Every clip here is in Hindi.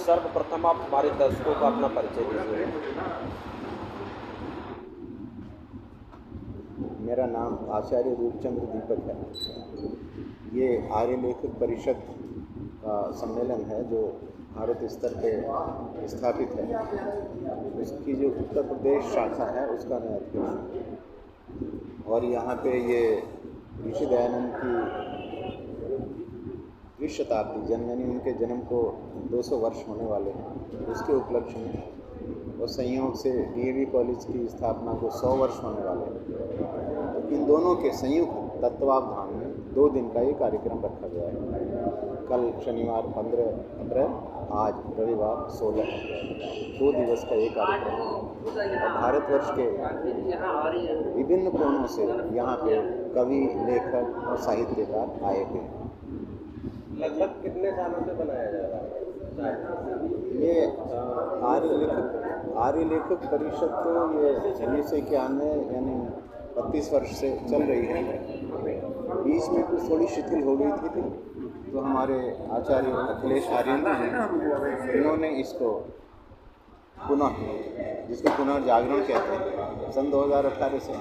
सर्वप्रथम आप हमारे दर्शकों को अपना परिचय दीजिए। मेरा नाम आचार्य रूपचंद्र दीपक है। ये आर्य लेखक परिषद का सम्मेलन है जो भारत स्तर पे स्थापित है। उसकी जो उत्तर प्रदेश शाखा है उसका मैं अध्यक्ष हूँ। और यहाँ पे ये ऋषि दयानंद की द्विशताब्दी जन्म यानी उनके जन्म को 200 वर्ष होने वाले हैं, उसके उपलक्ष्य में और संयोग से डीएवी कॉलेज की स्थापना को 100 वर्ष होने वाले हैं। तो इन दोनों के संयुक्त तत्वावधान में 2 दिन का ये कार्यक्रम रखा गया है। कल शनिवार 15 अप्रैल, आज रविवार 16 अप्रैल, 2 दिवस का ये कार्यक्रम है। और भारतवर्ष के विभिन्न कोणों से यहाँ पे कवि, लेखक और साहित्यकार आए हुए हैं। लगभग कितने सालों से बनाया जा रहा है ये आर्य लेखक परिषद तो ये 1991 यानी 32 वर्ष से चल रही है। बीच में कुछ थोड़ी शिथिल हो गई थी तो हमारे आचार्य अखिलेश आर्यन हैं, इन्होंने इसको पुनः, जिसको पुनर्जागरण कहते हैं, सन 2018 से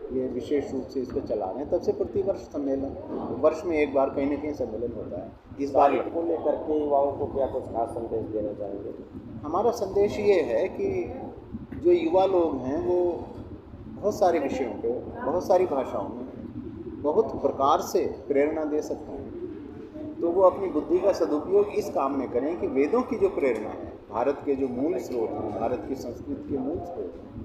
ये विशेष रूप से इसको चला रहे हैं। तब से प्रतिवर्ष सम्मेलन, वर्ष में एक बार कहीं न कहीं सम्मेलन होता है। इस बार को लेकर के युवाओं को क्या कुछ खास संदेश देना चाहेंगे? हमारा संदेश ये है कि जो युवा लोग हैं वो बहुत सारे विषयों पे, बहुत सारी भाषाओं में बहुत प्रकार से प्रेरणा दे सकते हैं। तो वो अपनी बुद्धि का सदुपयोग इस काम में करें कि वेदों की जो प्रेरणा है, भारत के जो मूल स्रोत हैं, भारत की संस्कृति के मूल स्रोत हैं,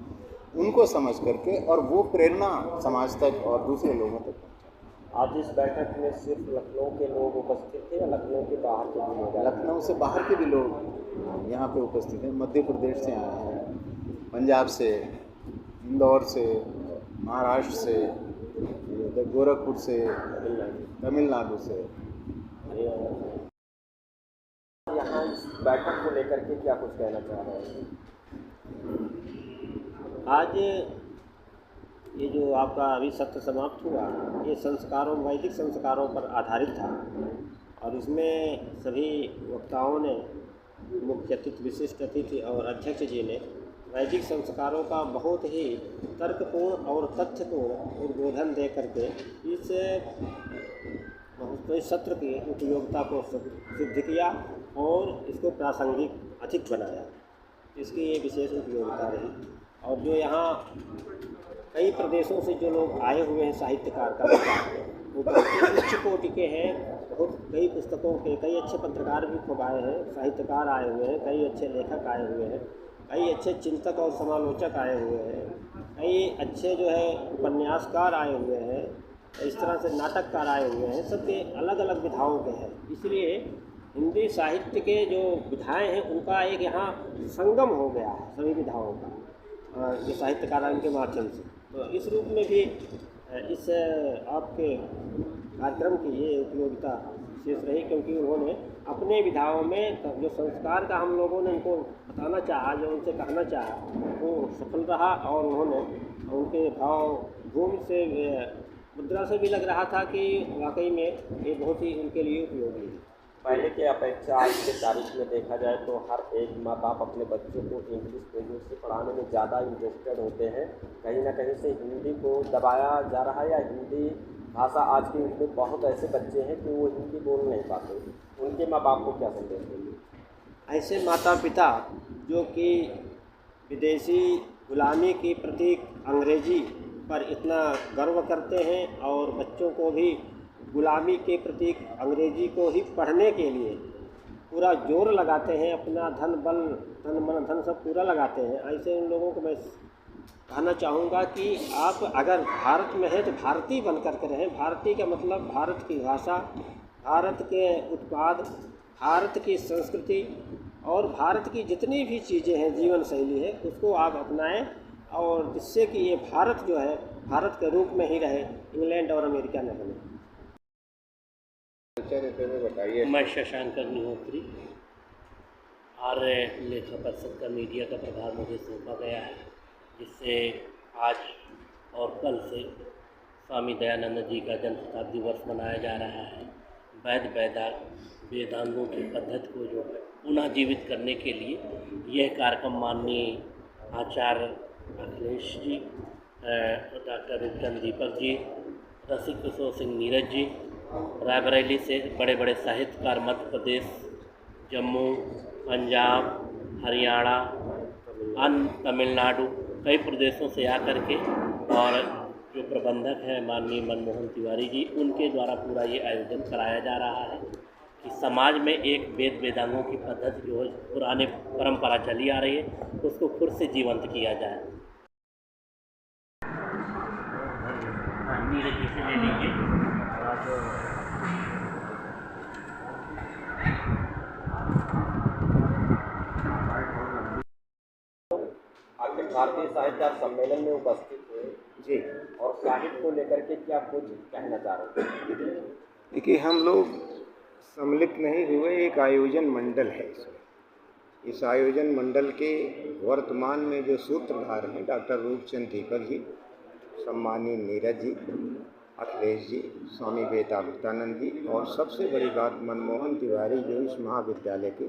उनको समझ करके और वो प्रेरणा समाज तक और दूसरे लोगों तक पहुँचाएं। आज इस बैठक में सिर्फ लखनऊ के लोग उपस्थित थे या लखनऊ के बाहर के भी लोग? लखनऊ से बाहर के भी लोग यहाँ पे उपस्थित हैं। मध्य प्रदेश से आए हैं, पंजाब से, इंदौर से, महाराष्ट्र से, गोरखपुर से, तमिलनाडु से। यहाँ इस बैठक को लेकर के क्या कुछ कहना चाह रहे हैं? आज ये जो आपका अभी सत्र समाप्त हुआ, ये संस्कारों, वैदिक संस्कारों पर आधारित था और इसमें सभी वक्ताओं ने, मुख्य अतिथि, विशिष्ट अतिथि और अध्यक्ष जी ने वैदिक संस्कारों का बहुत ही तर्कपूर्ण और तथ्यपूर्ण उद्बोधन दे करके इस सत्र की उपयोगिता को सिद्ध किया और इसको प्रासंगिक अधिक बनाया। इसकी ये विशेष उपयोगिता रही। और जो यहाँ कई प्रदेशों से जो लोग आए हुए हैं साहित्यकार का वो बहुत उच्च कोटि के हैं। बहुत कई पुस्तकों के, कई अच्छे पत्रकार भी खूब आए हैं, साहित्यकार आए हुए हैं, कई अच्छे लेखक आए हुए हैं, कई अच्छे चिंतक और समालोचक आए हुए हैं, कई अच्छे जो है उपन्यासकार आए हुए हैं, इस तरह से नाटककार आए हुए हैं। सबके अलग अलग विधाओं के हैं। इसलिए हिंदी साहित्य के जो विधाएँ हैं उनका एक यहाँ संगम हो गया है सभी विधाओं का, जो साहित्यकारों के माध्यम से। तो इस रूप में भी इस आपके कार्यक्रम की ये उपयोगिता विशेष रही, क्योंकि उन्होंने अपने विधाओं में जो संस्कार का हम लोगों ने उनको बताना चाहा, जो उनसे कहना चाहा, वो सफल रहा। और उन्होंने उनके भाव भूमि से, मुद्रा से भी लग रहा था कि वाकई में ये बहुत ही उनके लिए उपयोगी है। पहले की अपेक्षा आज के तारीख में देखा जाए तो हर एक माँ बाप अपने बच्चों को इंग्लिश मीडियम से पढ़ाने में ज़्यादा इंटरेस्टेड होते हैं। कहीं ना कहीं से हिंदी को दबाया जा रहा है, या हिंदी भाषा आज के युग में बहुत ऐसे बच्चे हैं कि वो हिंदी बोल नहीं पाते। उनके माँ बाप को क्या संदेश देंगे? ऐसे माता पिता जो कि विदेशी गुलामी की प्रतीक अंग्रेजी पर इतना गर्व करते हैं और बच्चों को भी गुलामी के प्रतीक अंग्रेजी को ही पढ़ने के लिए पूरा जोर लगाते हैं, अपना धन बल, तन मन धन सब पूरा लगाते हैं, ऐसे उन लोगों को मैं कहना चाहूँगा कि आप अगर भारत में हैं तो भारतीय बन करके रहें। भारतीय का मतलब भारत की भाषा, भारत के उत्पाद, भारत की संस्कृति और भारत की जितनी भी चीज़ें हैं, जीवन शैली है, उसको आप अपनाएं और जिससे कि ये भारत जो है भारत के रूप में ही रहे, इंग्लैंड और अमेरिका न बने। बताइए। मैं शशांक अग्निहोत्री, आर्य लेखक परिषद का मीडिया का प्रभार मुझे सौंपा गया है, जिससे आज और कल से स्वामी दयानंद जी का जन्म शताब्दी वर्ष मनाया जा रहा है। वेदांतों की पद्धति को जो है पुनः पुनः जीवित करने के लिए यह कार्यक्रम माननीय आचार्य अखिलेश जी, डॉक्टर रूपचंद दीपक जी, रसिक किशोर सिंह नीरज जी, रायबरेली से बड़े बड़े साहित्यकार मध्य प्रदेश, जम्मू, पंजाब, हरियाणा, अन्य तमिलनाडु, कई प्रदेशों से आकर के, और जो प्रबंधक हैं माननीय मनमोहन तिवारी जी, उनके द्वारा पूरा ये आयोजन कराया जा रहा है कि समाज में एक वेद वेदांगों की पद्धति जो पुराने परंपरा चली आ रही है उसको फिर से जीवंत किया जाए। नीरज जी से ले लीजिए। आखिर भारतीय साहित्य सम्मेलन में उपस्थित हुए जी, और साहित्य को लेकर के क्या कुछ कहना चाह रहे हैं? देखिए, हम लोग सम्मिलित नहीं हुए, एक आयोजन मंडल है इसमें। इस आयोजन मंडल के वर्तमान में जो सूत्रधार हैं डॉक्टर रूपचंद दीपक जी, सम्मानीय नीरज जी, अखिलेश जी, स्वामी वेदांतानंद जी, और सबसे बड़ी बात मनमोहन तिवारी जो इस महाविद्यालय के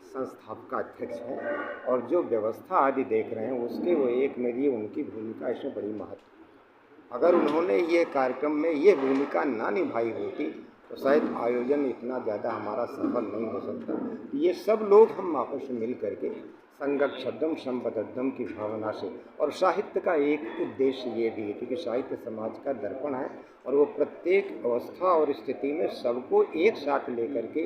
संस्थापक अध्यक्ष हैं और जो व्यवस्था आदि देख रहे हैं उसके वो एक मेरी उनकी भूमिका इसमें बड़ी महत्व। अगर उन्होंने ये कार्यक्रम में ये भूमिका ना निभाई होती तो शायद आयोजन इतना ज़्यादा हमारा सफल नहीं हो सकता। ये सब लोग हम आपस में मिल करके संगक्षब्दम संपदम की भावना से, और साहित्य का एक उद्देश्य ये भी है क्योंकि साहित्य समाज का दर्पण है और वो प्रत्येक अवस्था और स्थिति में सबको एक साथ लेकर के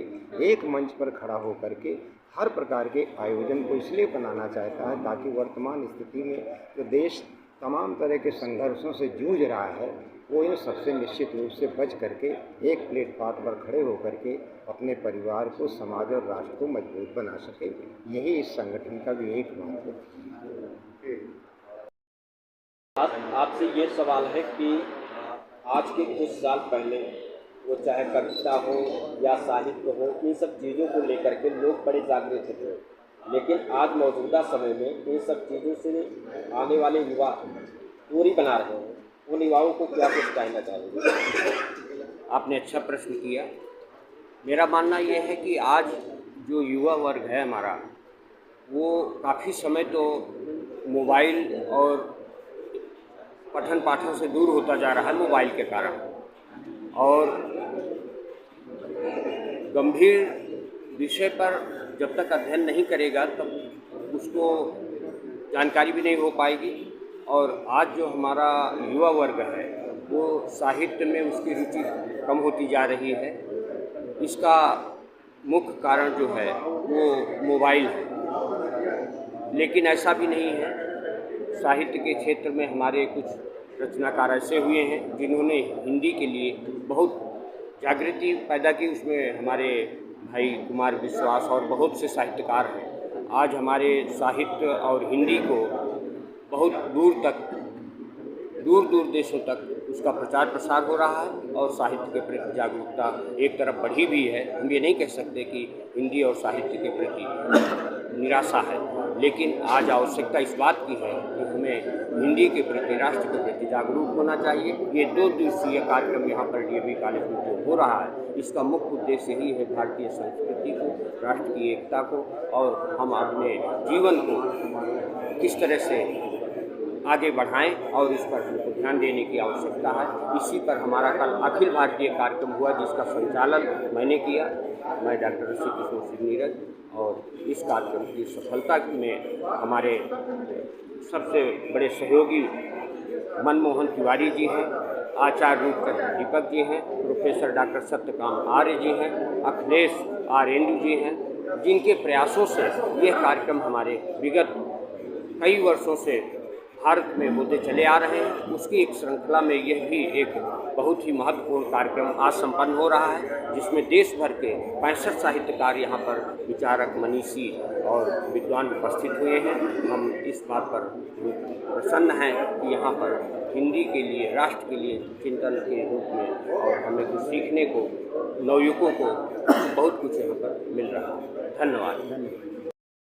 एक मंच पर खड़ा होकर के हर प्रकार के आयोजन को इसलिए बनाना चाहता है ताकि वर्तमान स्थिति में जो देश तमाम तरह के संघर्षों से जूझ रहा है वो इन सबसे निश्चित रूप से बच करके एक प्लेटफॉर्म पर खड़े होकर के अपने परिवार को, समाज और राष्ट्र को मजबूत बना सके। यही इस संगठन का भी एक महत्व है। आपसे ये सवाल है कि आज के कुछ साल पहले वो चाहे कविता हो या साहित्य हो, इन सब चीज़ों को लेकर के लोग बड़े जागृत थे, लेकिन आज मौजूदा समय में इन सब चीज़ों से आने वाले युवा दूरी बना रहे हैं। उन युवाओं को क्या कुछ कहना चाहेंगे? आपने अच्छा प्रश्न किया। मेरा मानना ये है कि आज जो युवा वर्ग है हमारा, वो काफ़ी समय तो मोबाइल और पठन पाठन से दूर होता जा रहा है मोबाइल के कारण, और गंभीर विषय पर जब तक अध्ययन नहीं करेगा तब उसको जानकारी भी नहीं हो पाएगी। और आज जो हमारा युवा वर्ग है वो साहित्य में उसकी रुचि कम होती जा रही है। इसका मुख्य कारण जो है वो मोबाइल है, लेकिन ऐसा भी नहीं है। साहित्य के क्षेत्र में हमारे कुछ रचनाकार ऐसे हुए हैं जिन्होंने हिंदी के लिए बहुत जागृति पैदा की। उसमें हमारे भाई कुमार विश्वास और बहुत से साहित्यकार हैं। आज हमारे साहित्य और हिंदी को बहुत दूर दूर देशों तक उसका प्रचार प्रसार हो रहा है और साहित्य के प्रति जागरूकता एक तरफ बढ़ी भी है। हम ये नहीं कह सकते कि हिंदी और साहित्य के प्रति निराशा है, लेकिन आज आवश्यकता इस बात की है कि हमें हिंदी के प्रति, राष्ट्र के प्रति जागरूक होना चाहिए। ये 2 दिवसीय कार्यक्रम यहाँ पर DAV कॉलेज में जो हो रहा है, इसका मुख्य उद्देश्य यही है भारतीय संस्कृति को, राष्ट्र की एकता को, और हम अपने जीवन को किस तरह से आगे बढ़ाएं और इस पर हमको ध्यान देने की आवश्यकता है। इसी पर हमारा कल अखिल भारतीय कार्यक्रम हुआ जिसका संचालन मैंने किया, मैं डॉक्टर रसिक किशोर सिंह नीरज, और इस कार्यक्रम की सफलता में हमारे सबसे बड़े सहयोगी मनमोहन तिवारी जी हैं, आचार्य रूपचंद दीपक जी हैं, प्रोफेसर डॉक्टर सत्यकांत आर्य जी हैं, अखिलेश आर्येंदु जी हैं, जिनके प्रयासों से यह कार्यक्रम हमारे विगत कई वर्षों से भारत में होते चले आ रहे हैं। उसकी एक श्रृंखला में यह भी एक बहुत ही महत्वपूर्ण कार्यक्रम आज संपन्न हो रहा है, जिसमें देश भर के 65 साहित्यकार यहाँ पर विचारक, मनीषी और विद्वान उपस्थित हुए हैं। हम इस बात पर प्रसन्न हैं कि यहाँ पर हिंदी के लिए, राष्ट्र के लिए चिंतन के रूप में और हमें कुछ सीखने को, नवयुवकों को बहुत कुछ यहाँ पर मिल रहा है। धन्यवाद।